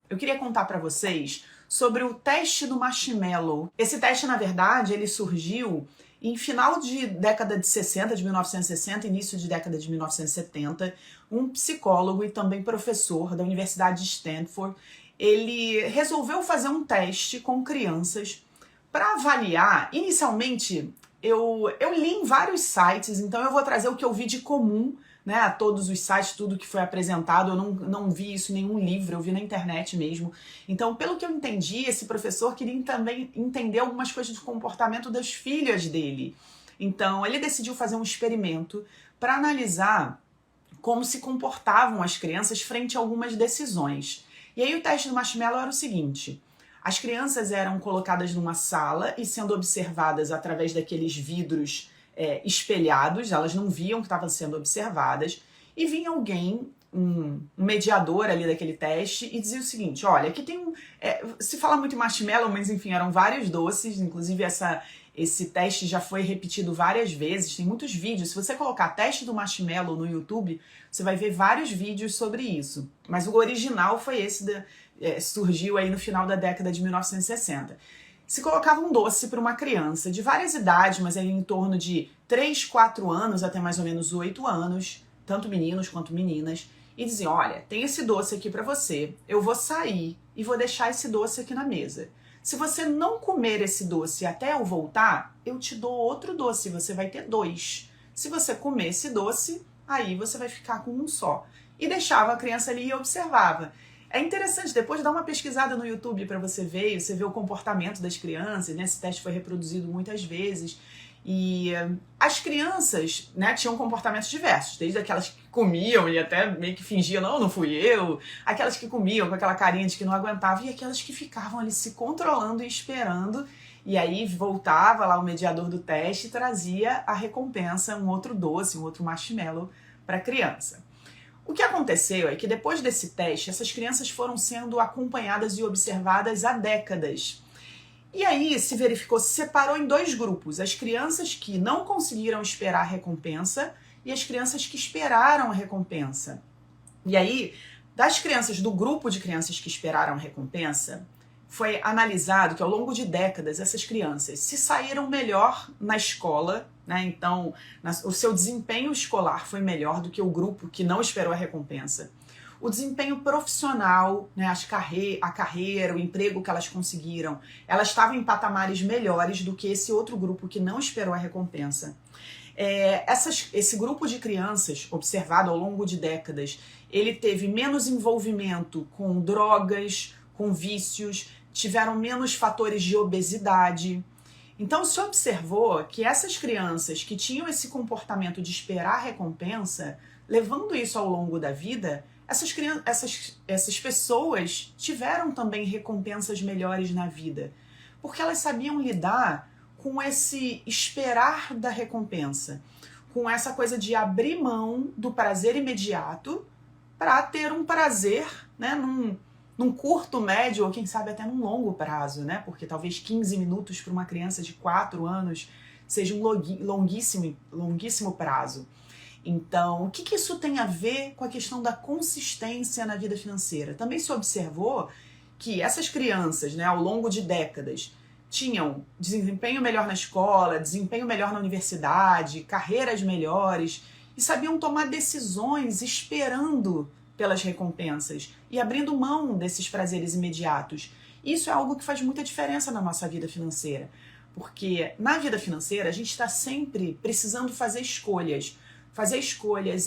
Eu queria contar para vocês sobre o teste do marshmallow. Esse teste, na verdade, ele surgiu em final de década de 60, de 1960, início de década de 1970. Um psicólogo e também professor da Universidade de Stanford, ele resolveu fazer um teste com crianças para avaliar. Inicialmente, eu li em vários sites, então eu vou trazer o que eu vi de comum, né, a todos os sites, tudo que foi apresentado. Eu não vi isso em nenhum livro, eu vi na internet mesmo. Então, pelo que eu entendi, esse professor queria também entender algumas coisas do comportamento das filhas dele. Então, ele decidiu fazer um experimento para analisar como se comportavam as crianças frente a algumas decisões. E aí o teste do marshmallow era o seguinte: as crianças eram colocadas numa sala e sendo observadas através daqueles vidros espelhados, elas não viam que estavam sendo observadas, e vinha alguém, um mediador ali daquele teste, e dizia o seguinte: olha, aqui tem se fala muito em marshmallow, mas enfim, eram vários doces, inclusive esse teste já foi repetido várias vezes, tem muitos vídeos. Se você colocar teste do marshmallow no YouTube, você vai ver vários vídeos sobre isso. Mas o original foi esse, surgiu aí no final da década de 1960. Se colocava um doce para uma criança de várias idades, mas aí em torno de 3, 4 anos até mais ou menos 8 anos, tanto meninos quanto meninas, e dizia: olha, tem esse doce aqui para você, eu vou sair e vou deixar esse doce aqui na mesa. Se você não comer esse doce até eu voltar, eu te dou outro doce, você vai ter 2. Se você comer esse doce, aí você vai ficar com um só. E deixava a criança ali e observava. É interessante, depois dá uma pesquisada no YouTube para você ver o comportamento das crianças, né? Esse teste foi reproduzido muitas vezes. E as crianças, né, tinham comportamentos diversos, desde aquelas que comiam e até meio que fingiam: não fui eu, aquelas que comiam com aquela carinha de que não aguentavam, e aquelas que ficavam ali se controlando e esperando, e aí voltava lá o mediador do teste e trazia a recompensa, um outro doce, um outro marshmallow para a criança. O que aconteceu é que depois desse teste, essas crianças foram sendo acompanhadas e observadas há décadas. E aí se verificou, se separou em 2 grupos: as crianças que não conseguiram esperar a recompensa e as crianças que esperaram a recompensa. E aí, das crianças, do grupo de crianças que esperaram a recompensa, foi analisado que ao longo de décadas essas crianças se saíram melhor na escola, né? Então, o seu desempenho escolar foi melhor do que o grupo que não esperou a recompensa. O desempenho profissional, né, a carreira, o emprego que elas conseguiram, elas estavam em patamares melhores do que esse outro grupo que não esperou a recompensa. Esse grupo de crianças, observado ao longo de décadas, ele teve menos envolvimento com drogas, com vícios, tiveram menos fatores de obesidade. Então se observou que essas crianças que tinham esse comportamento de esperar a recompensa, levando isso ao longo da vida, essas pessoas tiveram também recompensas melhores na vida, porque elas sabiam lidar com esse esperar da recompensa, com essa coisa de abrir mão do prazer imediato para ter um prazer, né, num curto, médio ou quem sabe até num longo prazo, né? Porque talvez 15 minutos para uma criança de 4 anos seja um longuíssimo prazo. Então, o que isso tem a ver com a questão da consistência na vida financeira? Também se observou que essas crianças, né, ao longo de décadas, tinham desempenho melhor na escola, desempenho melhor na universidade, carreiras melhores, e sabiam tomar decisões esperando pelas recompensas e abrindo mão desses prazeres imediatos. Isso é algo que faz muita diferença na nossa vida financeira, porque na vida financeira a gente está sempre precisando fazer escolhas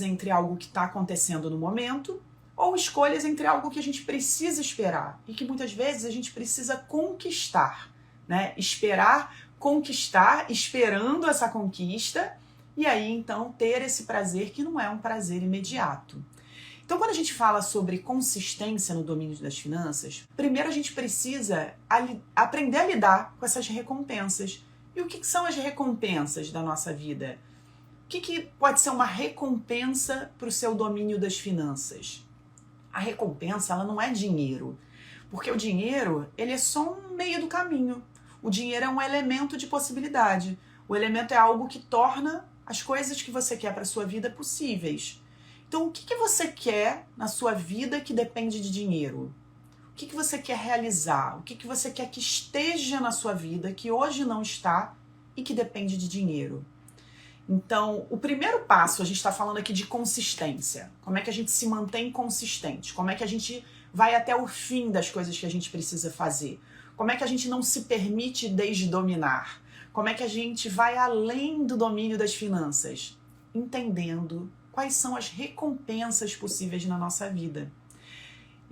entre algo que está acontecendo no momento ou escolhas entre algo que a gente precisa esperar e que muitas vezes a gente precisa conquistar, né? Esperar, conquistar, esperando essa conquista, e aí então ter esse prazer que não é um prazer imediato. Então, quando a gente fala sobre consistência no domínio das finanças, primeiro a gente precisa aprender a lidar com essas recompensas. E o que são as recompensas da nossa vida? O que pode ser uma recompensa para o seu domínio das finanças? A recompensa, ela não é dinheiro, porque o dinheiro, ele é só um meio do caminho. O dinheiro é um elemento de possibilidade. O elemento é algo que torna as coisas que você quer para a sua vida possíveis. Então, o que você quer na sua vida que depende de dinheiro? O que você quer realizar? O que você quer que esteja na sua vida, que hoje não está e que depende de dinheiro? Então, o primeiro passo, a gente está falando aqui de consistência. Como é que a gente se mantém consistente? Como é que a gente vai até o fim das coisas que a gente precisa fazer? Como é que a gente não se permite desdominar? Como é que a gente vai além do domínio das finanças? Entendendo quais são as recompensas possíveis na nossa vida.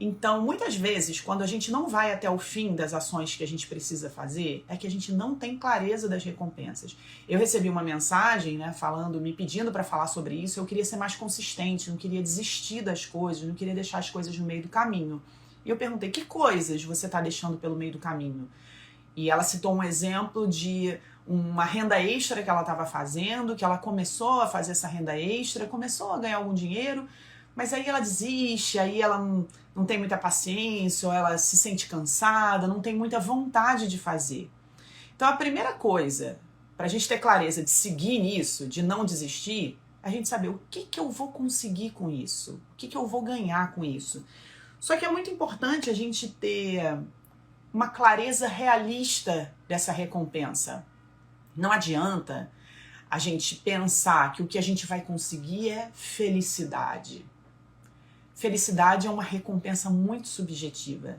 Então, muitas vezes, quando a gente não vai até o fim das ações que a gente precisa fazer, é que a gente não tem clareza das recompensas. Eu recebi uma mensagem, né, me pedindo para falar sobre isso. Eu queria ser mais consistente, não queria desistir das coisas, não queria deixar as coisas no meio do caminho. E eu perguntei, que coisas você está deixando pelo meio do caminho? E ela citou um exemplo de uma renda extra que ela estava fazendo, que ela começou a fazer essa renda extra, começou a ganhar algum dinheiro, mas aí ela desiste, aí ela não tem muita paciência, ou ela se sente cansada, não tem muita vontade de fazer. Então a primeira coisa, para a gente ter clareza de seguir nisso, de não desistir, é a gente saber o que eu vou conseguir com isso, o que eu vou ganhar com isso. Só que é muito importante a gente ter uma clareza realista dessa recompensa. Não adianta a gente pensar que o que a gente vai conseguir é felicidade. Felicidade é uma recompensa muito subjetiva.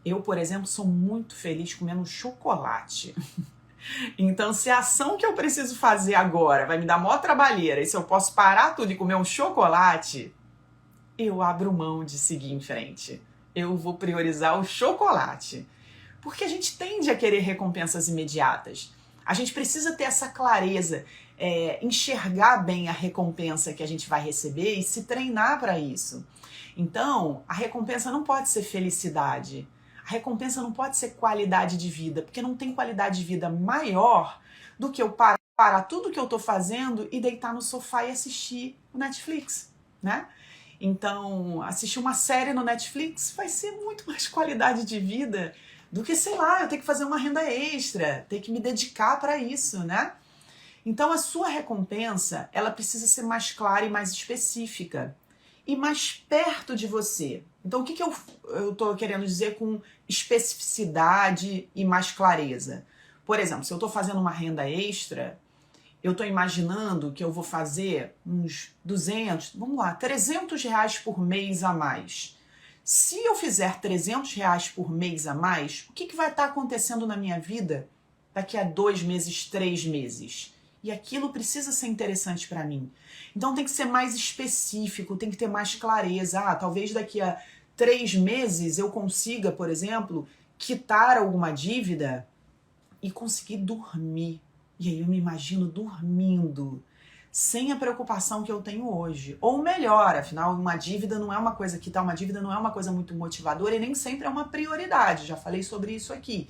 Eu, por exemplo, sou muito feliz comendo chocolate. Então, se a ação que eu preciso fazer agora vai me dar maior trabalheira e se eu posso parar tudo e comer um chocolate, eu abro mão de seguir em frente. Eu vou priorizar o chocolate. Porque a gente tende a querer recompensas imediatas. A gente precisa ter essa clareza, enxergar bem a recompensa que a gente vai receber e se treinar para isso. Então, a recompensa não pode ser felicidade. A recompensa não pode ser qualidade de vida, porque não tem qualidade de vida maior do que eu parar tudo que eu estou fazendo e deitar no sofá e assistir o Netflix, né? Então, assistir uma série no Netflix vai ser muito mais qualidade de vida do que, sei lá, eu ter que fazer uma renda extra, ter que me dedicar para isso, né? Então, a sua recompensa, ela precisa ser mais clara e mais específica e mais perto de você. Então, o que eu estou querendo dizer com especificidade e mais clareza? Por exemplo, se eu estou fazendo uma renda extra, eu estou imaginando que eu vou fazer uns 200, vamos lá, 300 reais por mês a mais. Se eu fizer 300 reais por mês a mais, o que vai estar acontecendo na minha vida daqui a 2 meses, 3 meses? E aquilo precisa ser interessante para mim. Então tem que ser mais específico, tem que ter mais clareza. Talvez daqui a 3 meses eu consiga, por exemplo, quitar alguma dívida e conseguir dormir. E aí eu me imagino dormindo, sem a preocupação que eu tenho hoje. Ou melhor, afinal, uma dívida não é uma coisa, quitar uma dívida não é uma coisa muito motivadora e nem sempre é uma prioridade. Já falei sobre isso aqui.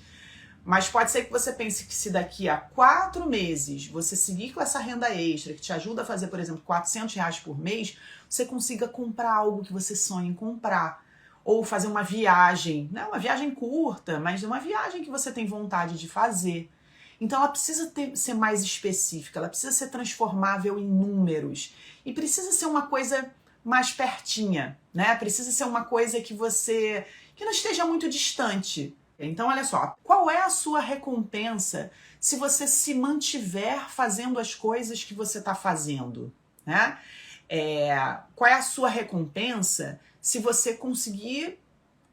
Mas pode ser que você pense que se daqui a 4 meses você seguir com essa renda extra, que te ajuda a fazer, por exemplo, 400 reais por mês, você consiga comprar algo que você sonha em comprar. Ou fazer uma viagem, não uma viagem curta, mas uma viagem que você tem vontade de fazer. Então ela precisa ser mais específica, ela precisa ser transformável em números. E precisa ser uma coisa mais pertinha, né? Precisa ser uma coisa que não esteja muito distante. Então, olha só, qual é a sua recompensa se você se mantiver fazendo as coisas que você está fazendo, né? Qual é a sua recompensa se você conseguir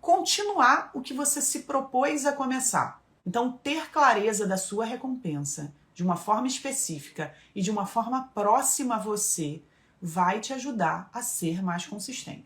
continuar o que você se propôs a começar? Então, ter clareza da sua recompensa de uma forma específica e de uma forma próxima a você vai te ajudar a ser mais consistente.